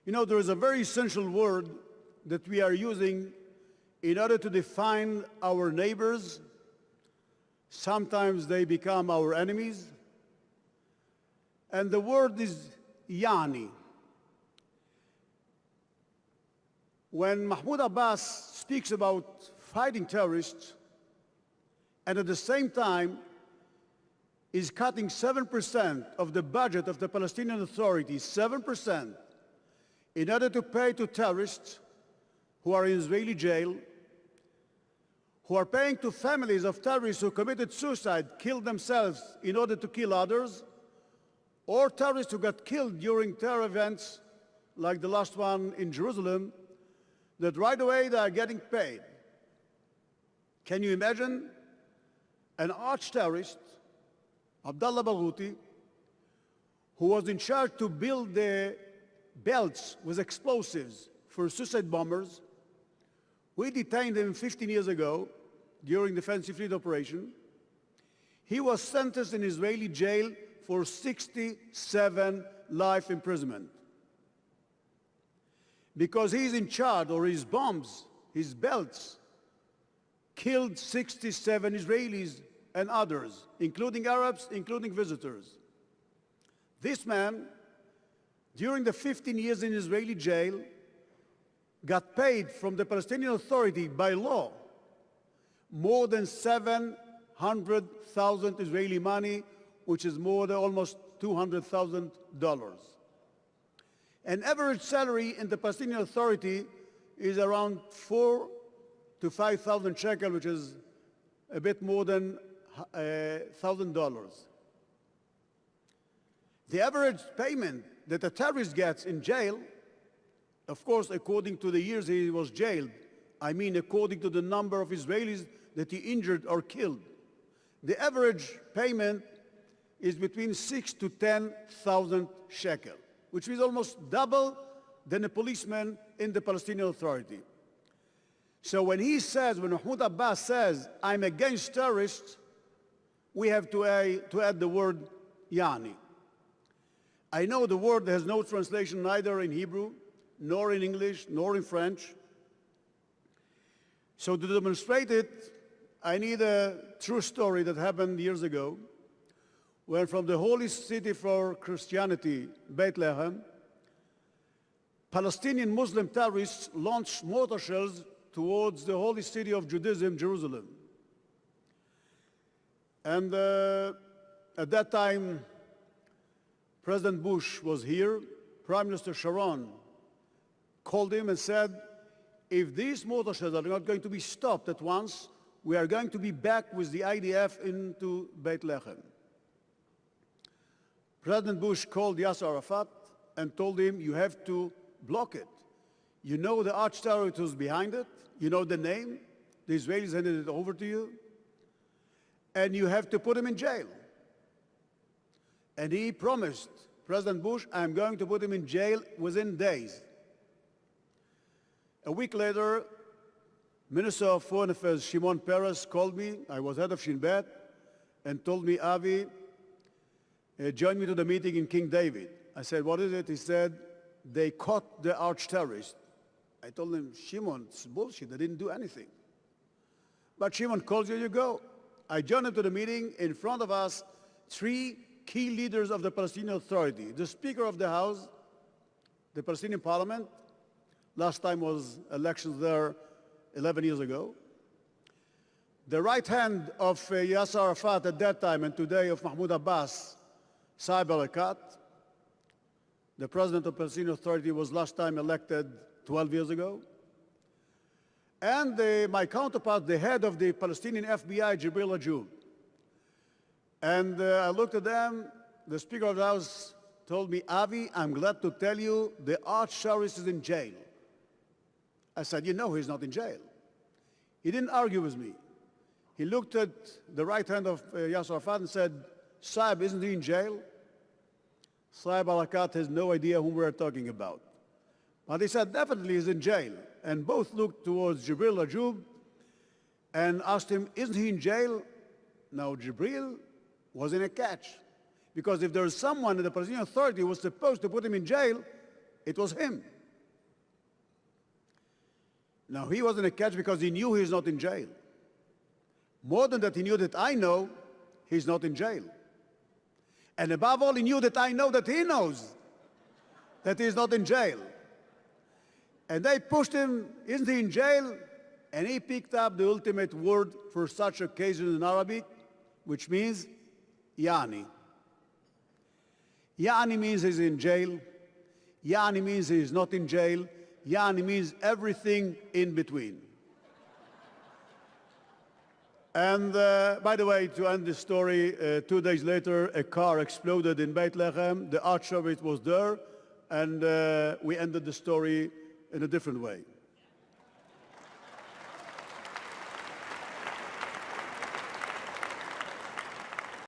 You know, there is a very essential word that we are using in order to define our neighbors. Sometimes they become our enemies. And the word is "Hia'ni." When Mahmoud Abbas speaks about fighting terrorists, and at the same time is cutting 7% of the budget of the Palestinian Authority, 7%, in order to pay to terrorists who are in Israeli jail, who are paying to families of terrorists who committed suicide, killed themselves in order to kill others, or terrorists who got killed during terror events like the last one in Jerusalem, that right away they are getting paid. Can you imagine an arch-terrorist, Abdallah Barghouti, who was in charge to build the belts with explosives for suicide bombers? We detained him 15 years ago during the Fancy Fleet operation. He was sentenced in Israeli jail for 67 life imprisonment because he's in charge, or his bombs, his belts, killed 67 Israelis and others, including Arabs, including visitors. This man, during the 15 years in Israeli jail, got paid from the Palestinian Authority by law more than 700,000 Israeli money, which is more than almost $200,000. An average salary in the Palestinian Authority is around 4,000 to 5,000 shekel, which is a bit more than $1,000. The average payment that a terrorist gets in jail, of course, according to the years he was jailed, I mean according to the number of Israelis that he injured or killed, the average payment is between 6,000 to 10,000 shekel, which is almost double than a policeman in the Palestinian Authority. So when Mahmoud Abbas says, I'm against terrorists, we have to add the word "Hia'ni." I know the word has no translation neither in Hebrew, nor in English, nor in French. So to demonstrate it, I need a true story that happened years ago, when from the holy city for Christianity, Bethlehem, Palestinian Muslim terrorists launched mortar shells towards the holy city of Judaism, Jerusalem. And at that time, President Bush was here. Prime Minister Sharon called him and said, if these mortar shells are not going to be stopped at once, we are going to be back with the IDF into Bethlehem. President Bush called Yasser Arafat and told him, you have to block it. You know the arch-terrorist who's behind it. You know the name. The Israelis handed it over to you. And you have to put him in jail. And he promised President Bush, I'm going to put him in jail within days. A week later, Minister of Foreign Affairs Shimon Peres called me. I was head of Shin Bet, and told me, Avi, join me to the meeting in King David. I said, what is it? He said, they caught the arch-terrorist. I told him, Shimon, it's bullshit. They didn't do anything. But Shimon calls you, you go. I joined him to the meeting. In front of us, 3 key leaders of the Palestinian Authority. The Speaker of the House, the Palestinian Parliament. Last time was elections there 11 years ago. The right hand of Yasser Arafat at that time and today of Mahmoud Abbas, Saeb Erekat. The president of the Palestinian Authority was last time elected 12 years ago. And my counterpart, the head of the Palestinian FBI, Jibril Ajoub. And I looked at them. The Speaker of the House told me, Avi, I'm glad to tell you the arch-terrorist is in jail. I said, you know he's not in jail. He didn't argue with me. He looked at the right hand of Yasser Arafat and said, Saeb, isn't he in jail? Saeb Erekat has no idea whom we're talking about. But he said, definitely he's in jail. And both looked towards Jibril Ajoub and asked him, isn't he in jail? Now, Jibril was in a catch. Because if there is someone in the Palestinian Authority who was supposed to put him in jail, It was him. Now, he was in a catch because he knew he's not in jail. More than that, he knew that I know he's not in jail. And above all, he knew that I know that he knows that he's not in jail. And they pushed him, isn't he in jail? And he picked up the ultimate word for such occasion in Arabic, which means Ya'ni. Ya'ni means he's in jail. Ya'ni means he's not in jail. Ya'ni means everything in between. And by the way, to end this story, 2 days later, a car exploded in Bethlehem. The Archbishop was there, and we ended the story in a different way.